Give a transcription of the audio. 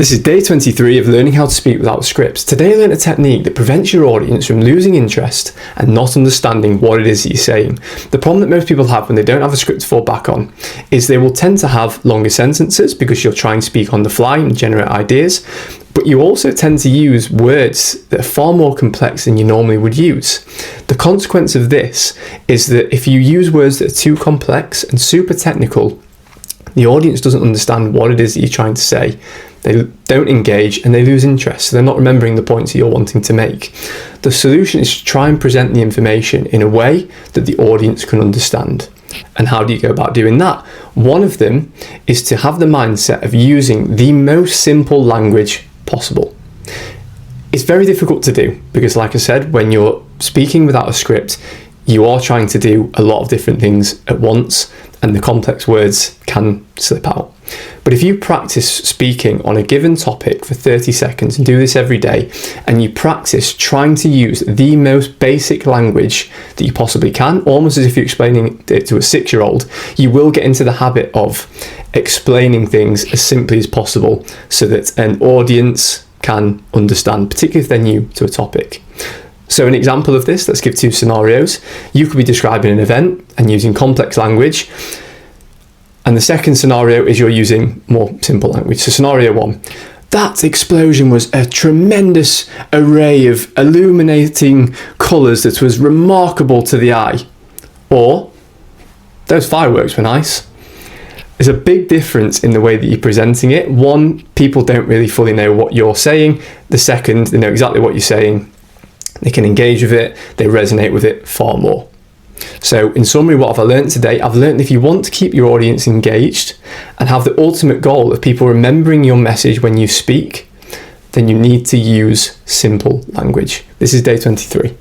This is day 23 of learning how to speak without scripts. Today I learned a technique that prevents your audience from losing interest and not understanding what it is that you're saying. The problem that most people have when they don't have a script to fall back on is they will tend to have longer sentences because you're trying to speak on the fly and generate ideas, but you also tend to use words that are far more complex than you normally would use. The consequence of this is that if you use words that are too complex and super technical, the audience doesn't understand what it is that you're trying to say. They don't engage and they lose interest. So they're not remembering the points that you're wanting to make. The solution is to try and present the information in a way that the audience can understand. And how do you go about doing that? One of them is to have the mindset of using the most simple language possible. It's very difficult to do because, like I said, when you're speaking without a script, you are trying to do a lot of different things at once and the complex words can slip out. But if you practice speaking on a given topic for 30 seconds and do this every day, and you practice trying to use the most basic language that you possibly can, almost as if you're explaining it to a 6-year-old, you will get into the habit of explaining things as simply as possible so that an audience can understand, particularly if they're new to a topic. So an example of this, let's give 2 scenarios. You could be describing an event and using complex language. And the second scenario is you're using more simple language. So scenario 1, that explosion was a tremendous array of illuminating colours that was remarkable to the eye. Or, those fireworks were nice. There's a big difference in the way that you're presenting it. One, people don't really fully know what you're saying. The second, they know exactly what you're saying. They can engage with it, they resonate with it far more. So in summary, what have I learned today? I've learned if you want to keep your audience engaged and have the ultimate goal of people remembering your message when you speak, then you need to use simple language. This is day 23.